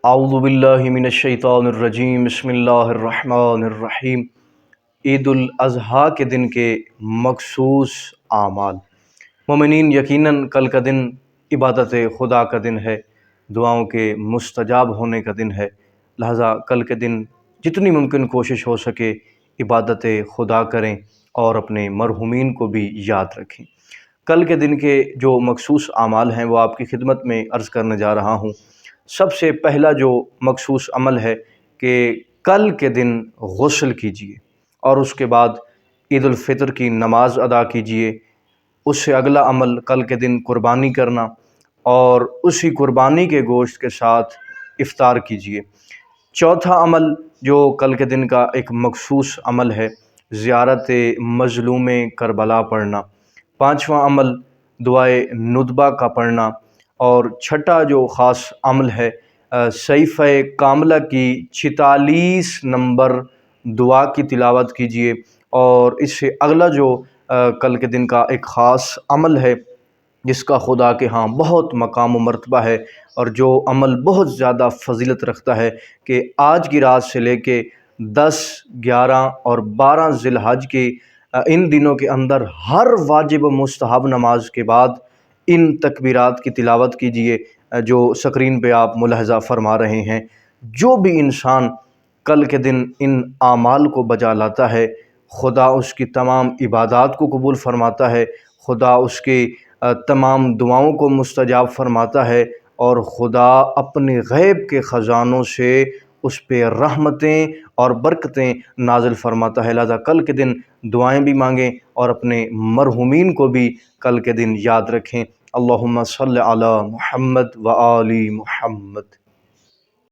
اعوذ باللہ من الشیطان الرجیم، بسم اللہ الرحمن الرحیم۔ عید الاضحیٰ کے دن کے مخصوص اعمال۔ مومنین، یقیناً کل کا دن عبادت خدا کا دن ہے، دعاؤں کے مستجاب ہونے کا دن ہے، لہٰذا کل کے دن جتنی ممکن کوشش ہو سکے عبادت خدا کریں اور اپنے مرحومین کو بھی یاد رکھیں۔ کل کے دن کے جو مخصوص اعمال ہیں وہ آپ کی خدمت میں عرض کرنے جا رہا ہوں۔ سب سے پہلا جو مخصوص عمل ہے کہ کل کے دن غسل کیجیے اور اس کے بعد عید الفطر کی نماز ادا کیجیے۔ اس سے اگلا عمل کل کے دن قربانی کرنا اور اسی قربانی کے گوشت کے ساتھ افطار کیجیے۔ چوتھا عمل جو کل کے دن کا ایک مخصوص عمل ہے، زیارت مظلوم کربلا پڑھنا۔ پانچواں عمل دعائے ندبہ کا پڑھنا، اور چھٹا جو خاص عمل ہے صحیفہ کاملہ کی 46 نمبر دعا کی تلاوت کیجیے۔ اور اس سے اگلا جو کل کے دن کا ایک خاص عمل ہے جس کا خدا کے ہاں بہت مقام و مرتبہ ہے اور جو عمل بہت زیادہ فضیلت رکھتا ہے، کہ آج کی رات سے لے کے 10، 11 اور 12 ذی الحج کے ان دنوں کے اندر ہر واجب و مستحب نماز کے بعد ان تکبیرات کی تلاوت کیجیے جو سکرین پہ آپ ملاحظہ فرما رہے ہیں۔ جو بھی انسان کل کے دن ان اعمال کو بجا لاتا ہے، خدا اس کی تمام عبادات کو قبول فرماتا ہے، خدا اس کے تمام دعاؤں کو مستجاب فرماتا ہے، اور خدا اپنے غیب کے خزانوں سے اس پہ رحمتیں اور برکتیں نازل فرماتا ہے۔ لہذا کل کے دن دعائیں بھی مانگیں اور اپنے مرحومین کو بھی کل کے دن یاد رکھیں۔ اللہم صلی علی محمد و آل محمد۔